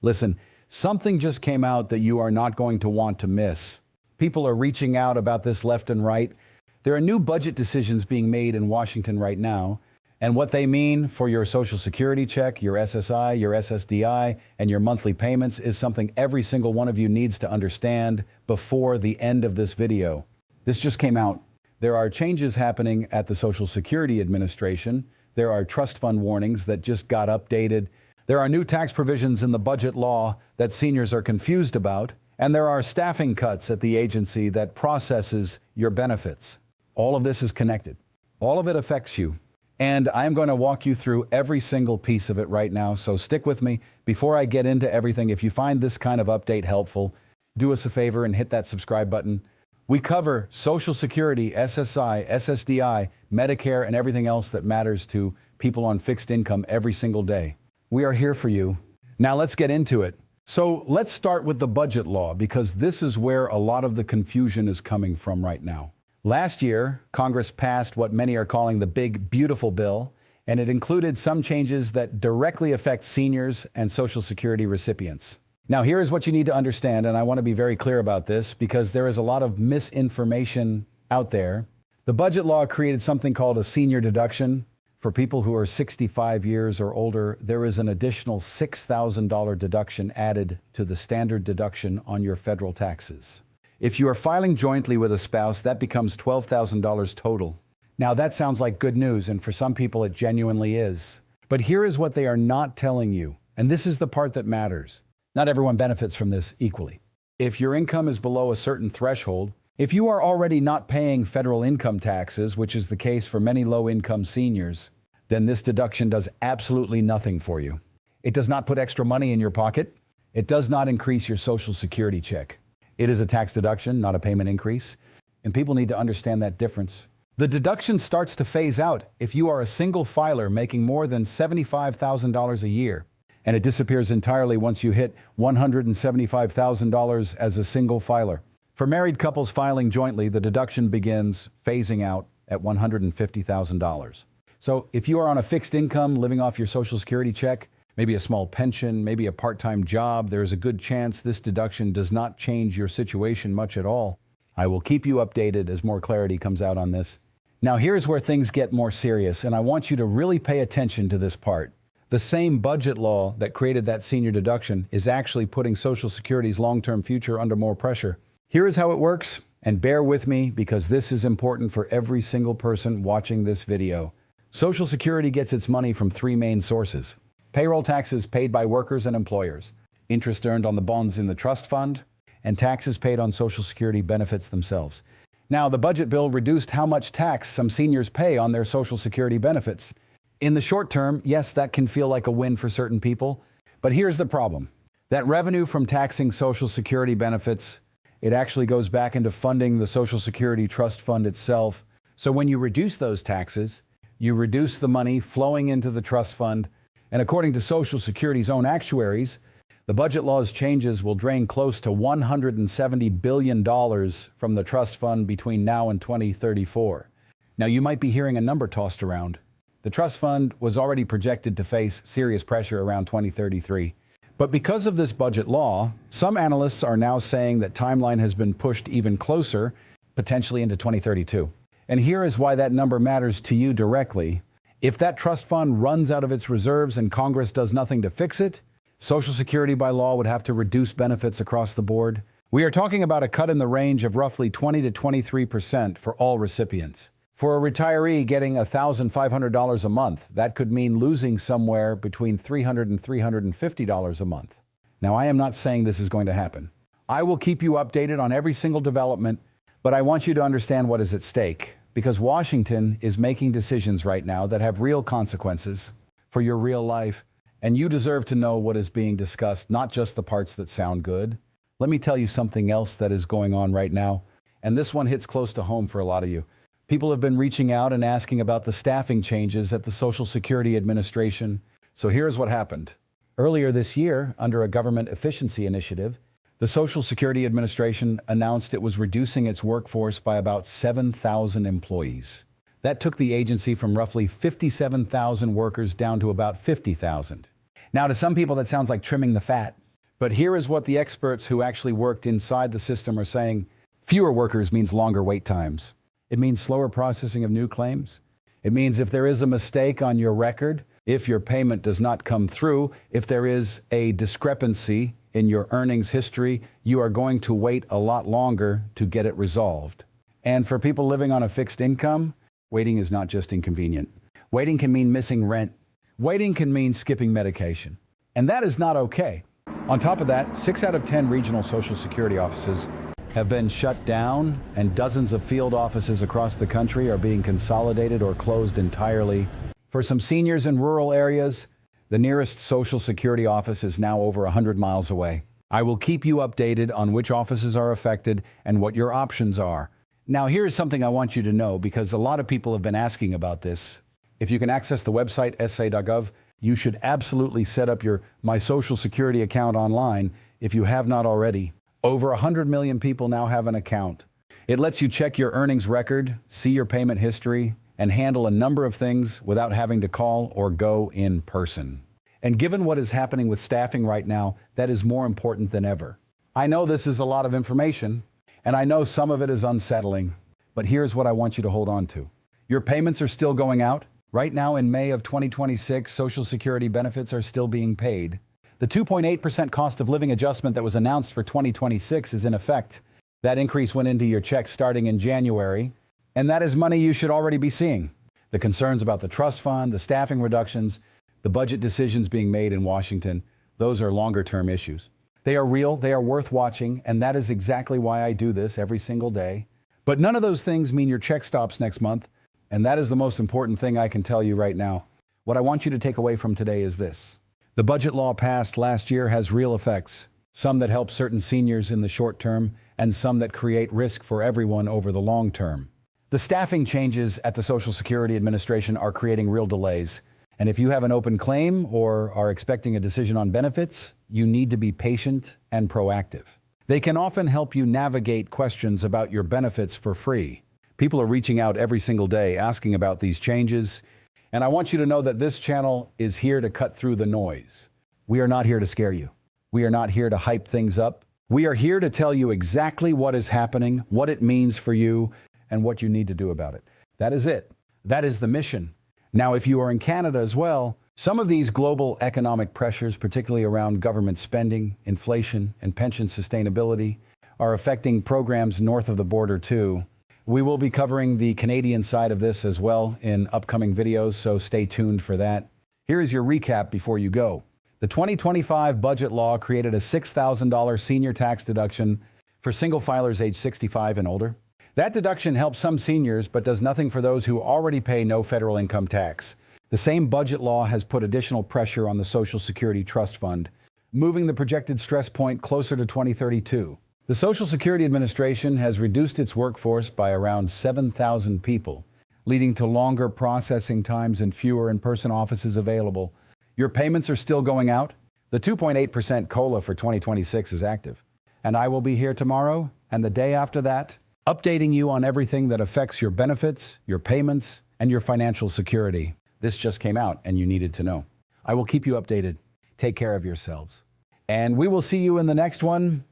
Listen, something just came out that you are not going to want to miss. People are reaching out about this left and right. There are new budget decisions being made in Washington right now, and what they mean for your Social Security check, your SSI, your SSDI, and your monthly payments is something every single one of you needs to understand before the end of this video. This just came out. There are changes happening at the Social Security Administration. There are trust fund warnings that just got updated. There are new tax provisions in the budget law that seniors are confused about. And there are staffing cuts at the agency that processes your benefits. All of this is connected. All of it affects you. And I'm going to walk you through every single piece of it right now. So stick with me. Before I get into everything, if you find this kind of update helpful, do us a favor and hit that subscribe button. We cover Social Security, SSI, SSDI, Medicare, and everything else that matters to people on fixed income every single day. We are here for you. Now let's get into it. So let's start with the budget law, because this is where a lot of the confusion is coming from right now. Last year, Congress passed what many are calling the Big Beautiful Bill, and it included some changes that directly affect seniors and Social Security recipients. Now, here is what you need to understand, and I want to be very clear about this because there is a lot of misinformation out there. The budget law created something called a senior deduction. For people who are 65 years or older, there is an additional $6,000 deduction added to the standard deduction on your federal taxes. If you are filing jointly with a spouse, that becomes $12,000 total. Now, that sounds like good news, and for some people it genuinely is. But here is what they are not telling you, and this is the part that matters. Not everyone benefits from this equally. If your income is below a certain threshold, if you are already not paying federal income taxes, which is the case for many low-income seniors, then this deduction does absolutely nothing for you. It does not put extra money in your pocket. It does not increase your Social Security check. It is a tax deduction, not a payment increase, and people need to understand that difference. The deduction starts to phase out if you are a single filer making more than $75,000 a year, and it disappears entirely once you hit $175,000 as a single filer. For married couples filing jointly, the deduction begins phasing out at $150,000. So if you are on a fixed income, living off your Social Security check, maybe a small pension, maybe a part-time job, there is a good chance this deduction does not change your situation much at all. I will keep you updated as more clarity comes out on this. Now here's where things get more serious, and I want you to really pay attention to this part. The same budget law that created that senior deduction is actually putting Social Security's long-term future under more pressure. Here is how it works, and bear with me because this is important for every single person watching this video. Social Security gets its money from three main sources: payroll taxes paid by workers and employers, interest earned on the bonds in the trust fund, and taxes paid on Social Security benefits themselves. Now, the budget bill reduced how much tax some seniors pay on their Social Security benefits. In the short term, yes, that can feel like a win for certain people, but here's the problem. That revenue from taxing Social Security benefits, it actually goes back into funding the Social Security Trust Fund itself. So when you reduce those taxes, you reduce the money flowing into the trust fund, and according to Social Security's own actuaries, the budget law's changes will drain close to $170 billion from the trust fund between now and 2034. Now, you might be hearing a number tossed around. The trust fund was already projected to face serious pressure around 2033. But because of this budget law, some analysts are now saying that timeline has been pushed even closer, potentially into 2032. And here is why that number matters to you directly. If that trust fund runs out of its reserves and Congress does nothing to fix it, Social Security by law would have to reduce benefits across the board. We are talking about a cut in the range of roughly 20 to 23% for all recipients. For a retiree getting $1,500 a month, that could mean losing somewhere between $300 and $350 a month. Now, I am not saying this is going to happen. I will keep you updated on every single development, but I want you to understand what is at stake, because Washington is making decisions right now that have real consequences for your real life, and you deserve to know what is being discussed, not just the parts that sound good. Let me tell you something else that is going on right now, and this one hits close to home for a lot of you. People have been reaching out and asking about the staffing changes at the Social Security Administration. So here's what happened. Earlier this year, under a government efficiency initiative, the Social Security Administration announced it was reducing its workforce by about 7,000 employees. That took the agency from roughly 57,000 workers down to about 50,000. Now, to some people, that sounds like trimming the fat. But here is what the experts who actually worked inside the system are saying. Fewer workers means longer wait times. It means slower processing of new claims. It means if there is a mistake on your record, if your payment does not come through, if there is a discrepancy in your earnings history, you are going to wait a lot longer to get it resolved. And for people living on a fixed income, waiting is not just inconvenient. Waiting can mean missing rent. Waiting can mean skipping medication. And that is not okay. On top of that, 6 out of 10 regional Social Security offices have been shut down, and dozens of field offices across the country are being consolidated or closed entirely. For some seniors in rural areas, the nearest Social Security office is now over 100 miles away. I will keep you updated on which offices are affected and what your options are. Now, here's something I want you to know, because a lot of people have been asking about this. If you can access the website ssa.gov, you should absolutely set up your My Social Security account online if you have not already. Over 100 million people now have an account. It lets you check your earnings record, see your payment history, and handle a number of things without having to call or go in person. And given what is happening with staffing right now, that is more important than ever. I know this is a lot of information, and I know some of it is unsettling, but here's what I want you to hold on to. Your payments are still going out. Right now in May of 2026, Social Security benefits are still being paid. The 2.8% cost of living adjustment that was announced for 2026 is in effect. That increase went into your check starting in January, and that is money you should already be seeing. The concerns about the trust fund, the staffing reductions, the budget decisions being made in Washington, those are longer-term issues. They are real, they are worth watching, and that is exactly why I do this every single day. But none of those things mean your check stops next month, and that is the most important thing I can tell you right now. What I want you to take away from today is this. The budget law passed last year has real effects, some that help certain seniors in the short term, and some that create risk for everyone over the long term. The staffing changes at the Social Security Administration are creating real delays. And if you have an open claim or are expecting a decision on benefits, you need to be patient and proactive. They can often help you navigate questions about your benefits for free. People are reaching out every single day asking about these changes. And I want you to know that this channel is here to cut through the noise. We are not here to scare you. We are not here to hype things up. We are here to tell you exactly what is happening, what it means for you, and what you need to do about it. That is it. That is the mission. Now, if you are in Canada as well, some of these global economic pressures, particularly around government spending, inflation, and pension sustainability, are affecting programs north of the border too. We will be covering the Canadian side of this as well in upcoming videos, so stay tuned for that. Here is your recap before you go. The 2025 budget law created a $6,000 senior tax deduction for single filers age 65 and older. That deduction helps some seniors, but does nothing for those who already pay no federal income tax. The same budget law has put additional pressure on the Social Security Trust Fund, moving the projected stress point closer to 2032. The Social Security Administration has reduced its workforce by around 7,000 people, leading to longer processing times and fewer in-person offices available. Your payments are still going out. The 2.8% COLA for 2026 is active. And I will be here tomorrow and the day after that, updating you on everything that affects your benefits, your payments, and your financial security. This just came out and you needed to know. I will keep you updated. Take care of yourselves. And we will see you in the next one.